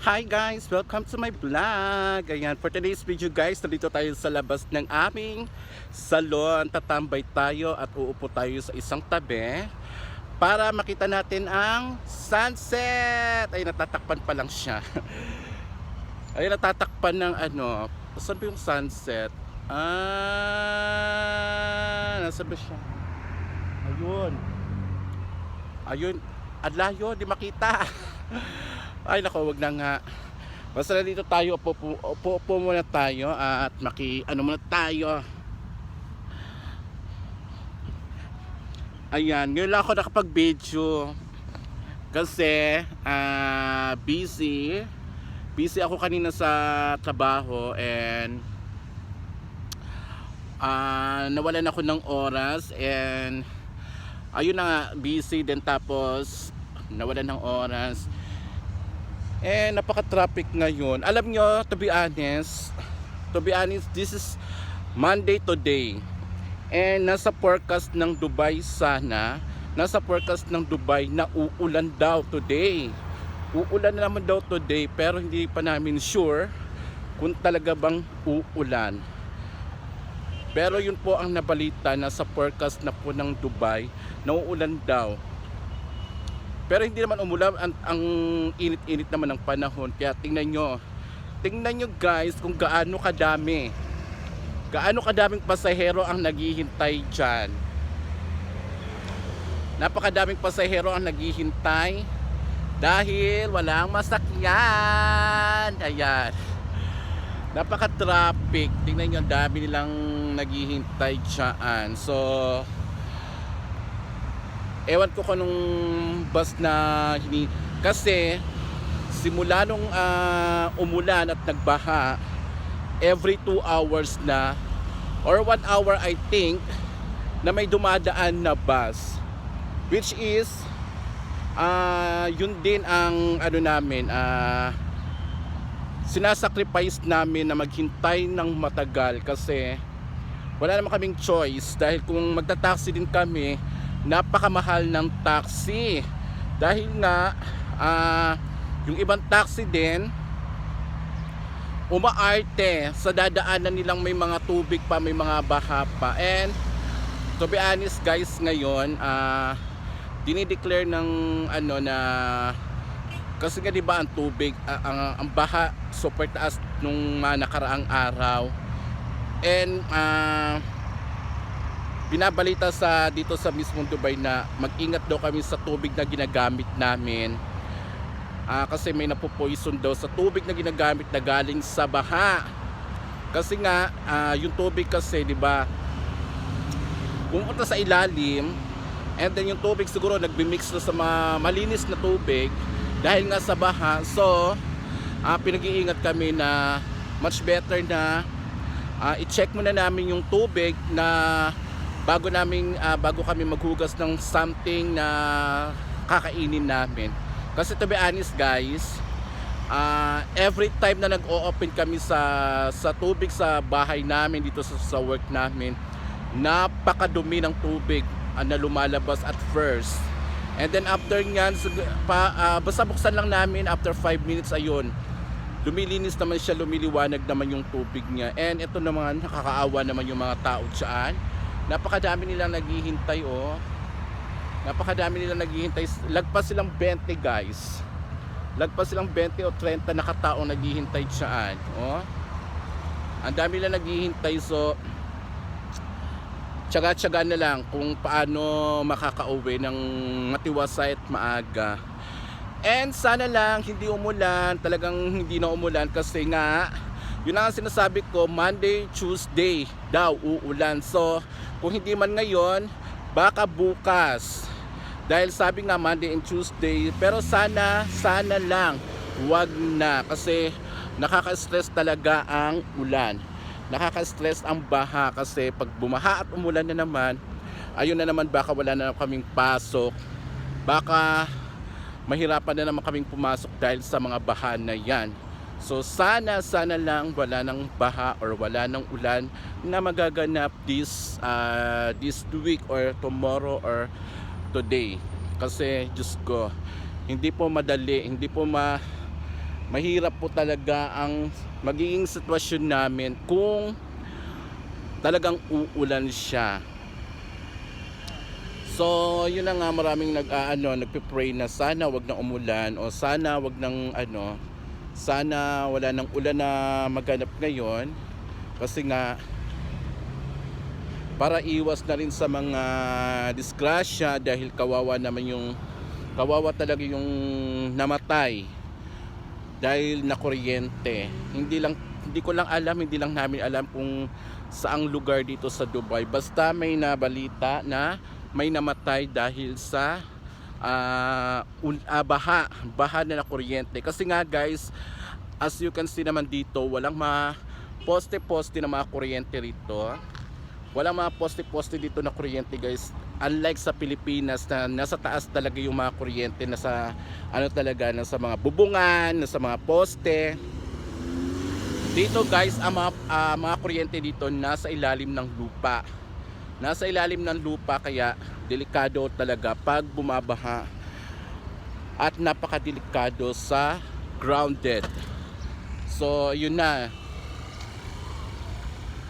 Hi guys! Welcome to my vlog! Ayan, for today's video guys, nandito tayo sa labas ng aming salon. Tatambay tayo at uupo tayo sa isang tabi para makita natin ang sunset! Ay, natatakpan pa lang siya. Ay, natatakpan ng ano. Saan ba yung sunset? Nasaan ba siya? Ayun. Ayun. Adlayo, di makita. Ay nako, wag na nga. Basta na dito tayo, upo muna tayo at muna tayo. Ayan, ngayon lang ako nakapag-video kasi busy ako kanina sa trabaho and nawalan ako ng oras and ayun na nga, busy din tapos nawalan ng oras. Napaka-traffic ngayon. Alam nyo, to be honest, this is Monday today. And nasa forecast ng Dubai na uulan daw today. Uulan na naman daw today, pero hindi pa namin sure kung talaga bang uulan. Pero yun po ang nabalita, nasa forecast na po ng Dubai na uulan daw. Pero hindi naman umulan, ang init-init naman ng panahon. Kaya tingnan nyo guys kung gaano kadaming pasahero ang naghihintay dyan. Napakadaming pasahero ang naghihintay dahil walang masakyan. Ayan, napaka-traffic. Tingnan nyo, ang dami nilang naghihintay dyan. So ewan ko nung bus na kasi simula nung umulan at nagbaha, every 2 hours na or 1 hour I think na may dumadaan na bus, which is yun din ang namin, sinasacrifice namin na maghintay ng matagal kasi wala naman kaming choice. Dahil kung magta-taxi din kami, napakamahal ng taxi dahil nga yung ibang taxi din umaarte sa dadaanan nilang may mga tubig pa, may mga baha pa. And to be honest guys, ngayon dinideclare ng na kasi nga diba ang tubig, ang baha super taas nung nakaraang araw. And binabalita dito sa mismong Dubai na mag-ingat daw kami sa tubig na ginagamit namin, kasi may napopoison daw sa tubig na ginagamit na galing sa baha. Kasi nga yung tubig kasi diba pumunta sa ilalim, and then yung tubig siguro nagbi-mix na sa malinis na tubig dahil nga sa baha. So pinag-iingat kami na much better na i-check muna namin yung tubig na bago kami maghugas ng something na kakainin namin. Kasi to be honest guys, every time na nag-o-open kami sa tubig sa bahay namin, dito sa work namin, napakadumi ng tubig na lumalabas at first. And then after nyan, basta buksan lang namin, after 5 minutes ayun, lumilinis naman siya, lumiliwanag naman yung tubig niya. And ito naman, nakakaawa naman yung mga tao dyan. Napakadami nilang naghihintay, oh. Napakadami nilang naghihintay. Lagpas silang 20 guys. Lagpas silang 20 o 30 na kataong naghihintay dyan, oh. Ang dami nilang naghihintay. So tiyaga-tiyaga na lang kung paano makakauwi ng matiwasay at maaga. And sana lang hindi umulan. Talagang hindi na umulan kasi nga yun ang sinasabi ko, Monday, Tuesday daw uulan. So kung hindi man ngayon, baka bukas. Dahil sabi nga Monday and Tuesday, pero sana lang wag na, kasi nakaka-stress talaga ang ulan. Nakaka-stress ang baha kasi pag bumaha at umulan na naman, ayun na naman, baka wala na kaming pasok. Baka mahirapan na naman kaming pumasok dahil sa mga baha na yan. So sana lang wala ng baha or wala ng ulan na magaganap this week or tomorrow or today. Kasi Diyos ko, hindi po madali, hindi po mahirap po talaga ang magiging sitwasyon namin kung talagang uulan siya. So yun na nga, maraming nagpe-pray na sana wag na umulan, o sana wag nang sana wala nang ulan na maganap ngayon, kasi nga para iwas na rin sa mga disgrasya, dahil kawawa talaga yung namatay dahil na kuryente. Hindi lang namin alam kung saang lugar dito sa Dubai, basta may nabalita na may namatay dahil sa baha na kuryente. Kasi nga guys, as you can see naman dito, walang poste-poste na mga kuryente rito. Walang mga poste-poste dito na kuryente guys. Unlike sa Pilipinas na nasa taas talaga yung mga kuryente, nasa nasa mga bubungan, nasa mga poste. Dito guys, ang mga kuryente dito nasa ilalim ng lupa. Nasa ilalim ng lupa, kaya delikado talaga pag bumabaha. At napakadelikado sa grounded. So yun na.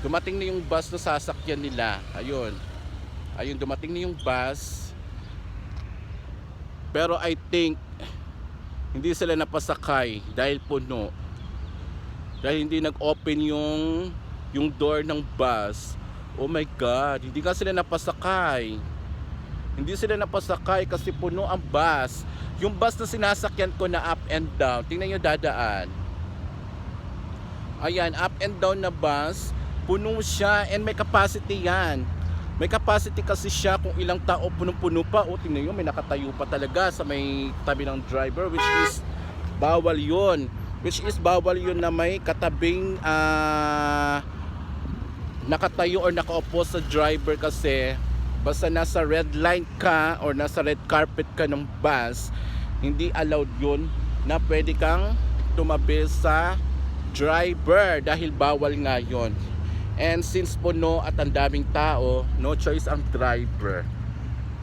Dumating na yung bus na sasakyan nila. Ayun, dumating na yung bus. Pero I think hindi sila napasakay dahil puno. Dahil hindi nag-open yung door ng bus. Oh my God, hindi nga sila napasakay. Hindi sila napasakay kasi puno ang bus. Yung bus na sinasakyan ko na up and down, tingnan nyo dadaan. Ayan, up and down na bus. Puno siya, and may capacity yan. May capacity kasi siya kung ilang tao, punong-puno pa. O tingnan nyo, may nakatayo pa talaga sa may tabi ng driver, which is bawal yun. Na may katabing nakatayo or nakaupo sa driver, kasi basta nasa red line ka or nasa red carpet ka ng bus, hindi allowed yun na pwede kang tumabi sa driver, dahil bawal nga yun. And since puno at ang daming tao, no choice ang driver.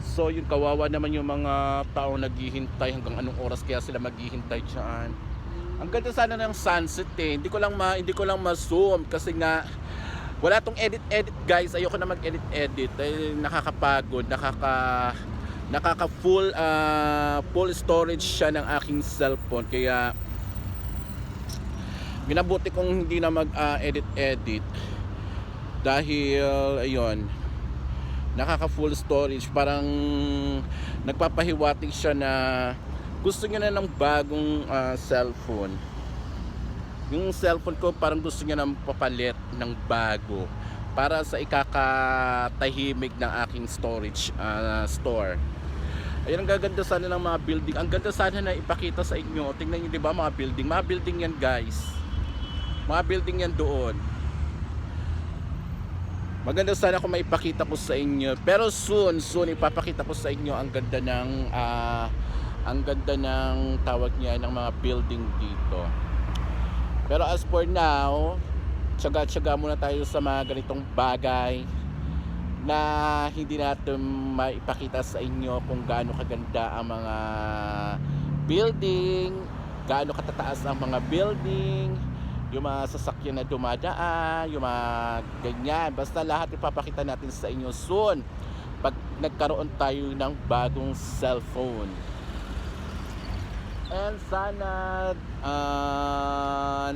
So yung kawawa naman yung mga tao naghihintay, hanggang anong oras kaya sila maghihintay dyan. Ang ganda sana ng sunset Hindi ko lang ma-zoom kasi nga wala tong edit guys. Ayoko na mag-edit dahil nakakapagod, nakaka full storage siya ng aking cellphone, kaya minabuti kong hindi na mag-edit dahil ayun, nakaka full storage. Parang nagpapahiwatig siya na gusto niya na ng bagong cellphone. Yung cellphone ko parang gusto niya ng papalit ng bago para sa ikakatahimik ng aking storage store. Ayun, ang gaganda sana ng mga building. Ang ganda sana na ipakita sa inyo. Tingnan niyo, 'di ba, mga building yan guys. Mga building yan doon. Maganda sana kung maipakita ko sa inyo, pero soon ipapakita ko sa inyo ang ganda ng tawag niya ng mga building dito. Pero as for now, tsaga-tsaga muna tayo sa mga ganitong bagay na hindi natin maipakita sa inyo kung gaano kaganda ang mga building, gaano katataas ang mga building, yung mga sasakyan na dumadaan, yung mga ganyan. Basta lahat ipapakita natin sa inyo soon pag nagkaroon tayo ng bagong cellphone. And sana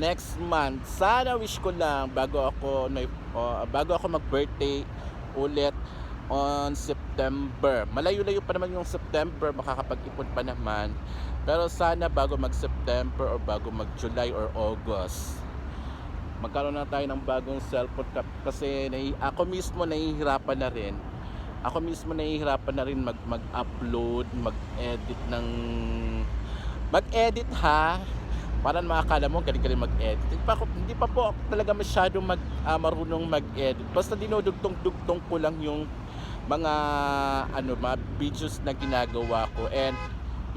next month, sana wish ko lang bago ako mag-birthday ulit on September. Malayo-layo pa naman yung September, makakapag-ipon pa naman. Pero sana bago mag-September or bago mag-July or August, magkaroon na tayo ng bagong cellphone, kasi ako mismo nahihirapan na rin mag-upload, mag-edit para makakala mo galing mag-edit. Hindi pa po ako talaga masyadong marunong mag-edit. Basta dinudugtong-dugtong ko lang yung mga videos na ginagawa ko, and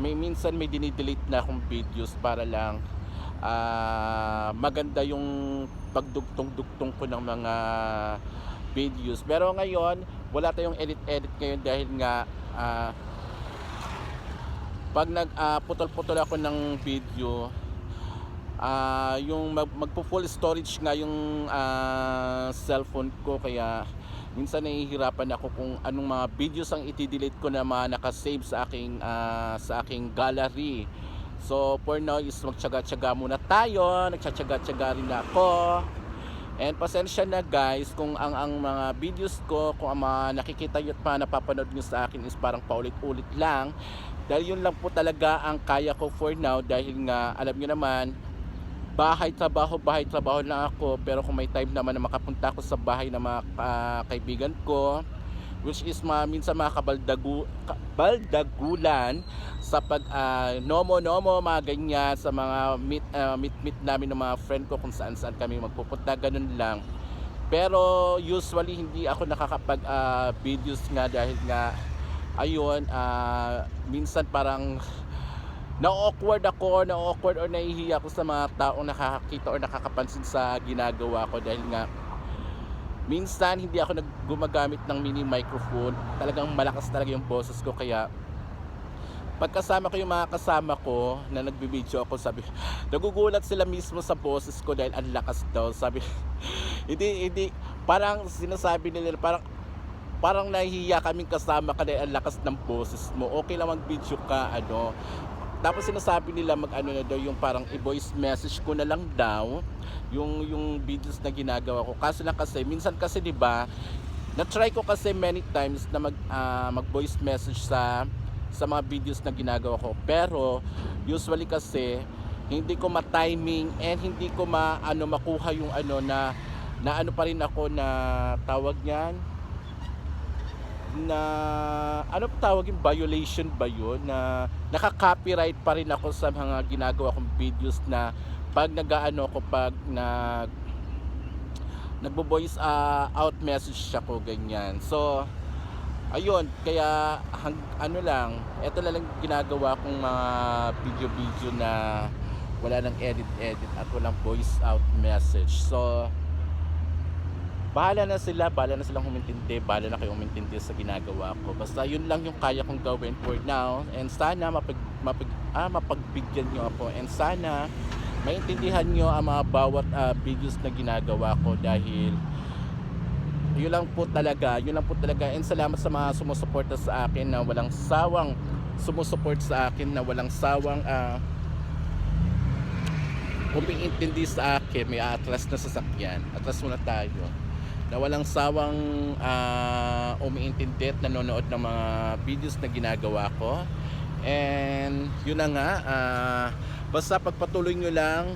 minsan may dinidelete na akong videos para lang maganda yung pagdugtong-dugtong ko ng mga videos. Pero ngayon wala tayong edit ngayon dahil nga pag nagputol-putol ako ng video, yung magpo full storage nga yung cellphone ko, kaya minsan nahihirapan ako kung anong mga videos ang i-delete ko na mga nakasave sa aking gallery. So for now is magtiyaga-tiyaga muna tayo, nagtiyaga-tiyaga rin ako. And pasensya na guys kung ang mga videos ko, kung ang mga nakikita nyo at mga napapanood nyo sa akin is parang paulit-ulit lang. Dahil yun lang po talaga ang kaya ko for now, dahil nga alam nyo naman, bahay trabaho lang ako. Pero kung may time naman na makapunta ako sa bahay ng mga kaibigan ko, which is minsan mga baldagulan sa pag nomo mga ganyan, sa mga meet namin ng mga friend ko kung saan kami magpupunta, ganun lang. Pero usually hindi ako nakakapag videos nga, dahil nga ayun, minsan parang na-awkward or nahihiya ako sa mga taong nakakakita or nakakapansin sa ginagawa ko, dahil nga minsan hindi ako gumagamit ng mini microphone. Talagang malakas talaga yung boses ko, kaya pagkasama ko yung mga kasama ko na nagbibideo ako, sabi, nagugulat sila mismo sa boses ko dahil ang lakas daw. Sabi, hindi, parang sinasabi nila, parang nahihiya kaming kasama ka dahil ang lakas ng boses mo. Okay lang mag-video ka, ano. Tapos sinasabi nila mag-ano na daw, yung parang i-voice message ko na lang daw yung videos na ginagawa ko. Kaso lang kasi minsan kasi 'di ba, na-try ko kasi many times na mag-voice message sa mga videos na ginagawa ko. Pero usually kasi hindi ko ma-timing and hindi ko makuha yung na ano pa rin ako na tawag niyan, na ano tawag yung violation ba yun, na naka-copyright pa rin ako sa mga ginagawa kong videos, na pag pag nagbo-voice out message ako, ganyan. So ayun, kaya ito lang ginagawa kong mga video na wala nang edit at walang voice out message. So bahala na silang umintindi, bahala na kayo umintindi sa ginagawa ko. Basta yun lang yung kaya kong gawin for now, and sana mapagbigyan nyo ako, and sana maintindihan nyo ang mga bawat videos na ginagawa ko, dahil yun lang po talaga. And salamat sa mga sumusuporta sa akin, na walang sawang sumusuport sa akin, na walang sawang umiintindi sa akin. May atras na sasakyan, atras muna tayo, na walang sawang umiintindi at nanonood ng mga videos na ginagawa ko. And yun na nga, basta pagpatuloy nyo lang,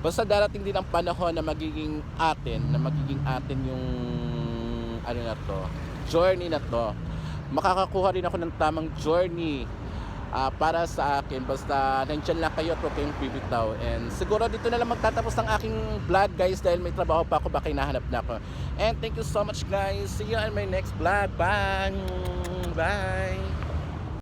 basta darating din ang panahon na magiging atin yung journey na to. Makakakuha rin ako ng tamang journey para sa akin. Basta nandyan lang kayo at huwag kayong bibitaw. And siguro dito na lang magtatapos ang aking vlog guys, dahil may trabaho pa ako, baka hinahanap na ako. And thank you so much guys, see you on my next vlog. Bye.